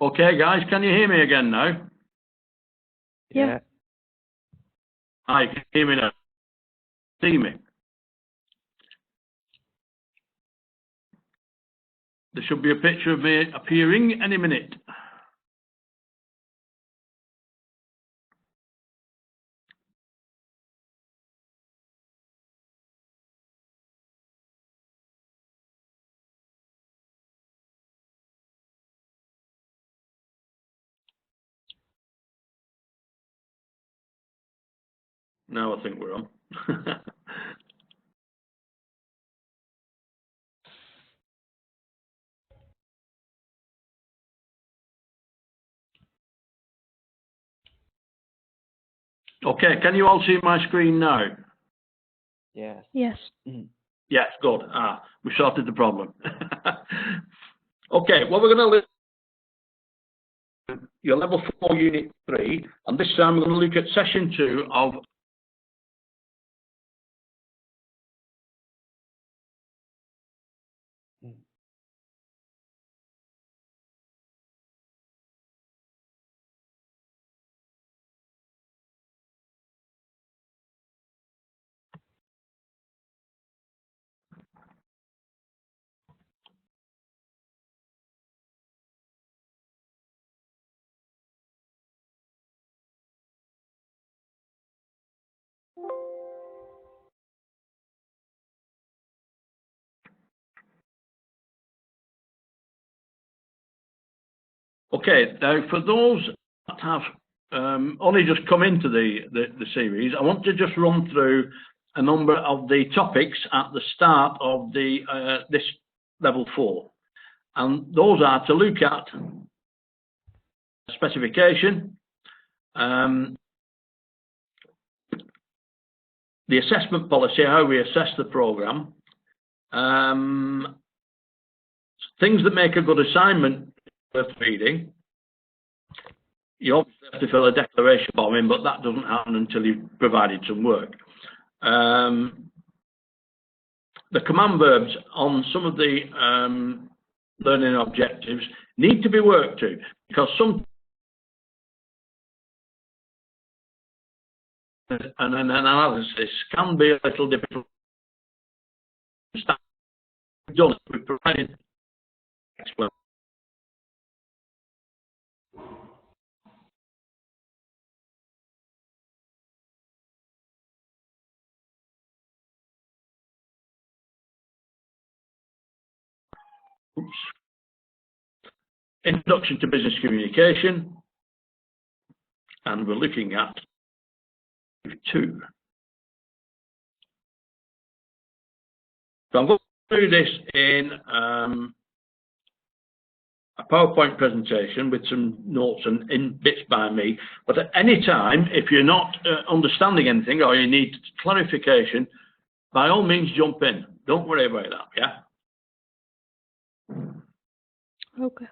Okay, guys, can you hear me again now? Yeah. Hi, can you hear me now? See me? There should be a picture of me appearing any minute. Now I think we're on. Okay, can you all see my screen now? Yes. Yes. Yes, good. We sorted the problem. Okay, well, we're going to look at your level 4 unit 3, and this time we're going to look at session 2 of Okay, now for those that have only just come into the series, I want to just run through a number of the topics at the start of the this level 4, and those are to look at specification, the assessment policy, how we assess the programme, things that make a good assignment worth reading. You obviously have to fill a declaration form in, but that doesn't happen until you've provided some work. The command verbs on some of the learning objectives need to be worked to, because some and an analysis can be a little difficult. We've done it. We've provided explanation. Introduction to business communication, and we're looking at 2. So I'm going to do this in a PowerPoint presentation with some notes and in bits by me, but at any time, if you're not understanding anything or you need clarification, by all means jump in. Don't worry about that, yeah? Okay.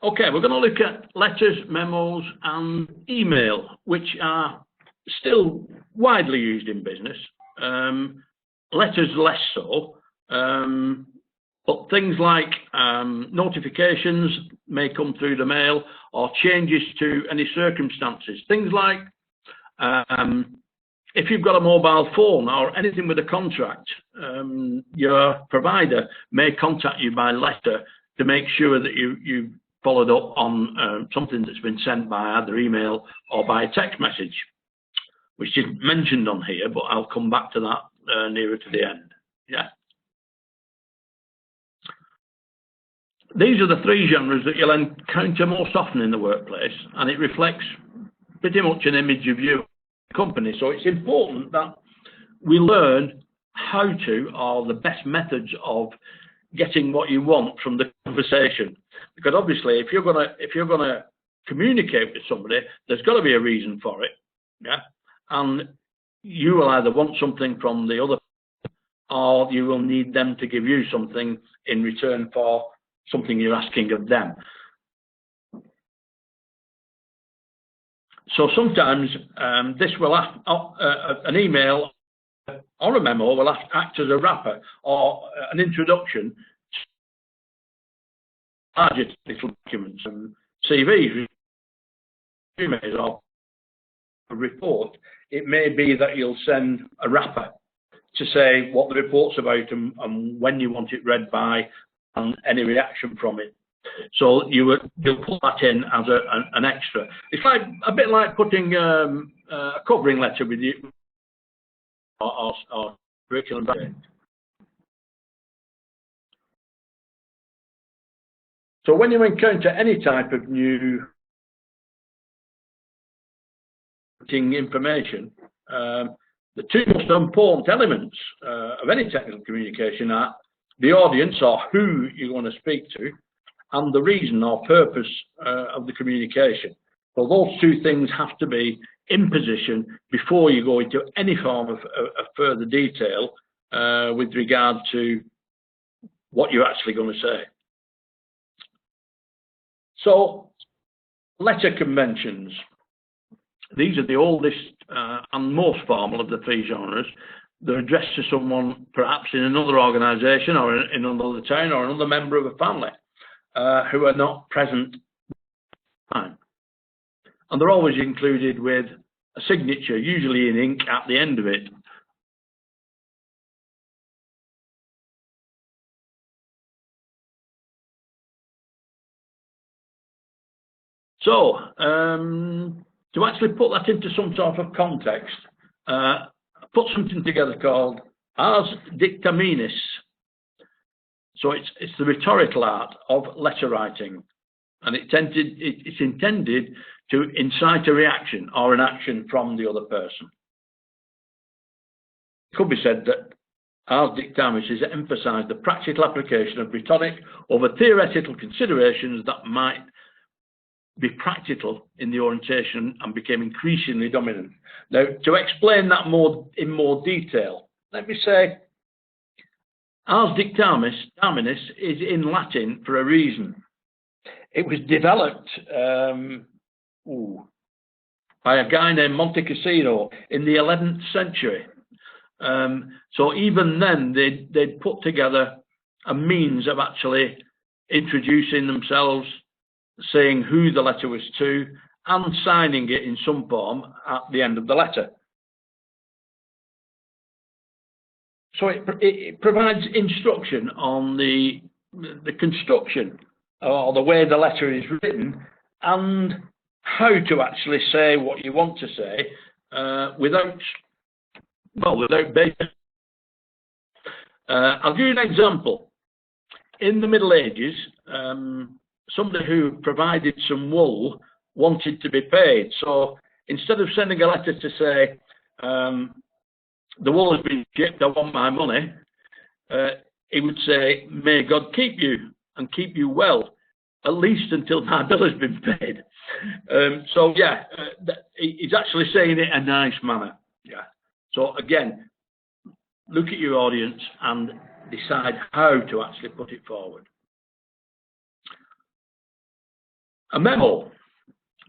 Okay, we're going to look at letters, memos, and email, which are still widely used in business. Letters less so, but things like notifications may come through the mail, or changes to any circumstances. Things like if you've got a mobile phone or anything with a contract, your provider may contact you by letter to make sure that you followed up on something that's been sent by either email or by text message, which isn't mentioned on here, but I'll come back to that nearer to the end. Yeah. These are the 3 genres that you'll encounter most often in the workplace, and it reflects pretty much an image of your company. So it's important that we learn how to, or the best methods of getting what you want from the conversation. Because obviously, if you're gonna communicate with somebody, there's got to be a reason for it, yeah. And you will either want something from the other, or you will need them to give you something in return for something you're asking of them. So sometimes this will an email or a memo will act as a wrapper or an introduction to larger little documents and CVs, resumes, or a report. It may be that you'll send a wrapper to say what the report's about and when you want it read by and any reaction from it. So you'll put that in as an extra. It's like a bit like putting a covering letter with you or curriculum. So when you encounter any type of new information, the two most important elements of any technical communication are the audience, or who you're going to speak to, and the reason or purpose of the communication. So those two things have to be in position before you go into any form of further detail with regard to what you're actually going to say. So, letter conventions. These are the oldest and most formal of the three genres. They're addressed to someone perhaps in another organisation or in another town or another member of a family who are not present at the time. And they're always included with a signature, usually in ink, at the end of it. So, to actually put that into some sort of context, put something together called Ars Dictaminis. So it's the rhetorical art of letter writing, and it's intended to incite a reaction or an action from the other person. It could be said that Ars Dictaminis is to emphasise the practical application of rhetoric over theoretical considerations that might be practical in the orientation and became increasingly dominant. Now, to explain that in more detail, let me say, Ars Dictaminis is in Latin for a reason. It was developed by a guy named Monte Cassino in the 11th century. So even then, they'd put together a means of actually introducing themselves, saying who the letter was to, and signing it in some form at the end of the letter. So it provides instruction on the construction or the way the letter is written and how to actually say what you want to say without basic. I'll give you an example. In the Middle Ages, somebody who provided some wool wanted to be paid. So instead of sending a letter to say, the wool has been shipped, I want my money, he would say, may God keep you and keep you well, at least until my bill has been paid. So yeah, he's actually saying it in a nice manner. Yeah. So again, look at your audience and decide how to actually put it forward. A memo.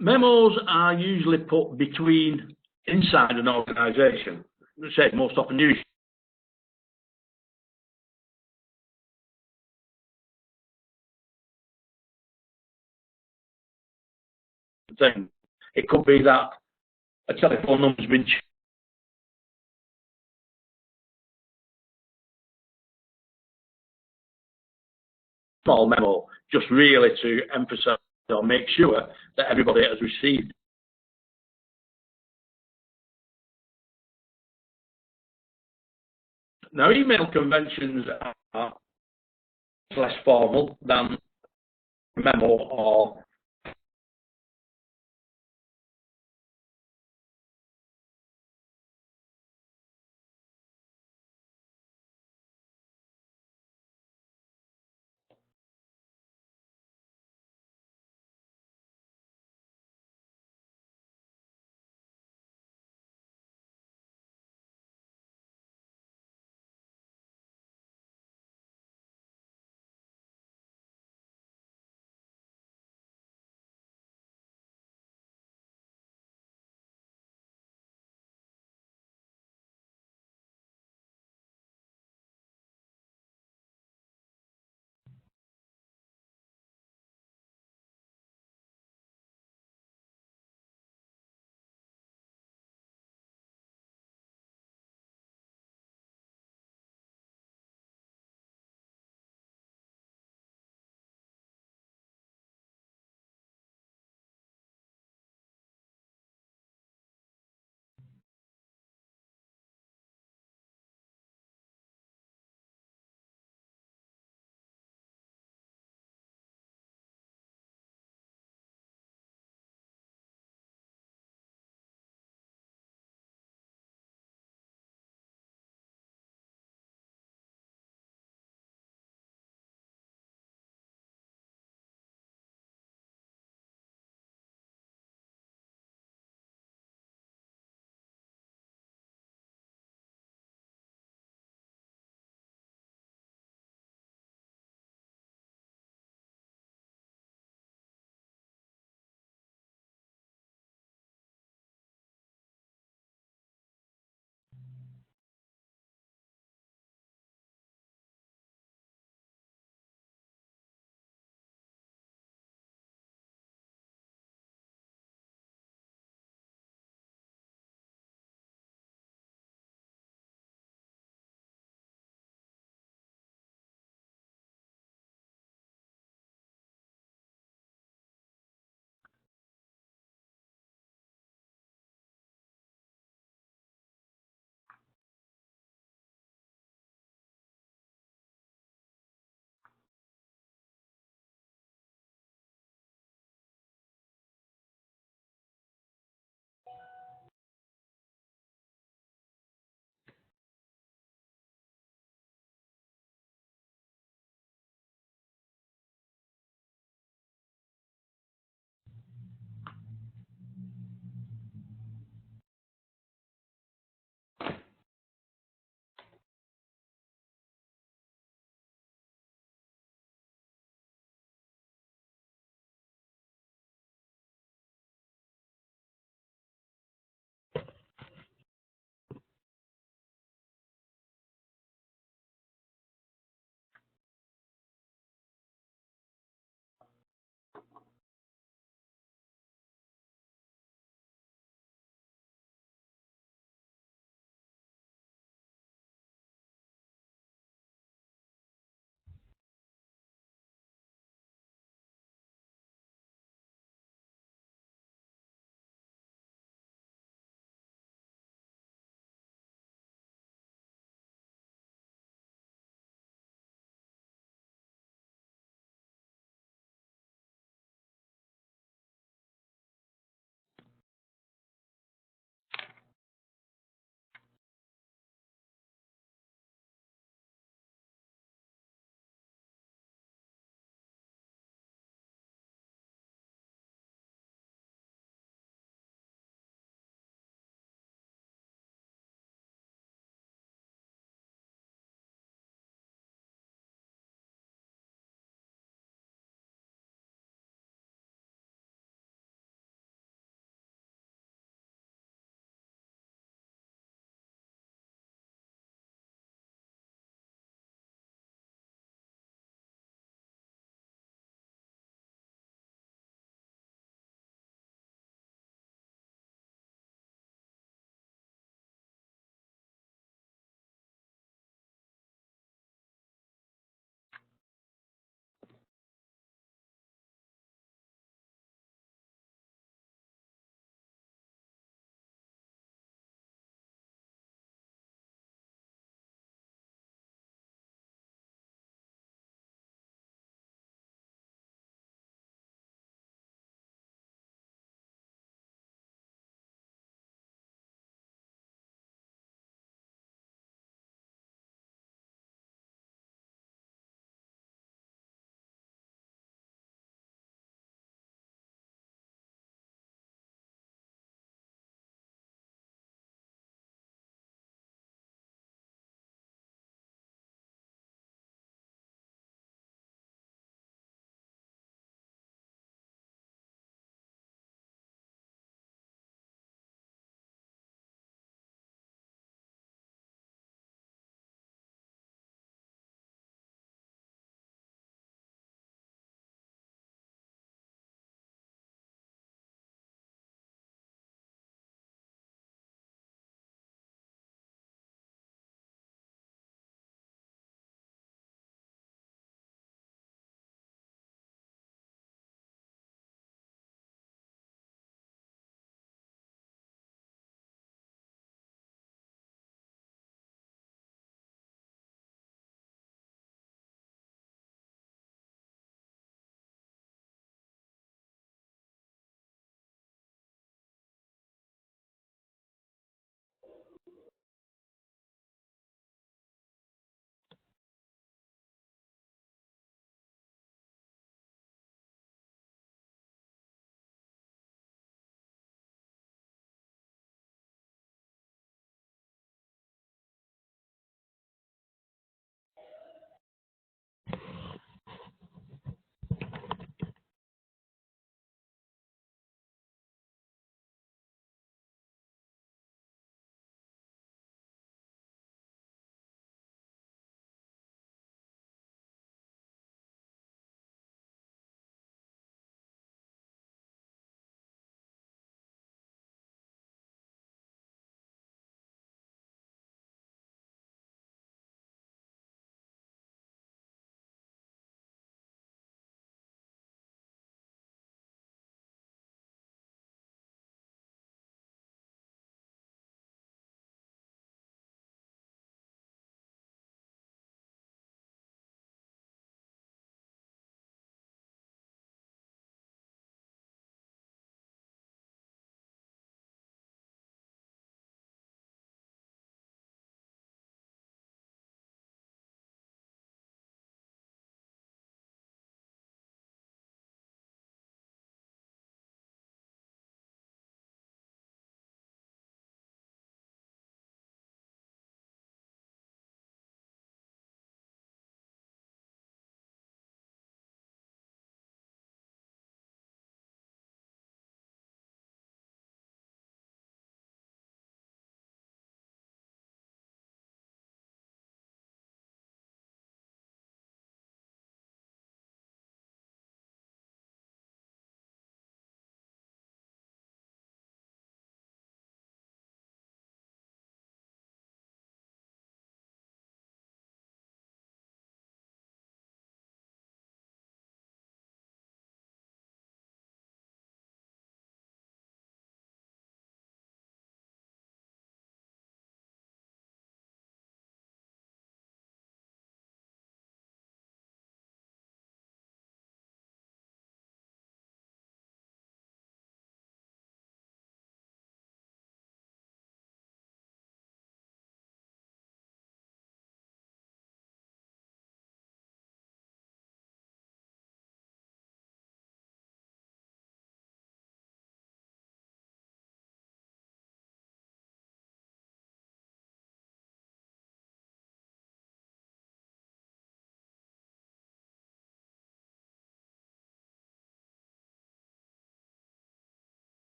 Memos are usually put inside an organisation. Say most often used. It could be that a telephone number's been changed. Small memo, just really to emphasise or make sure that everybody has received. Now, email conventions are less formal than memo or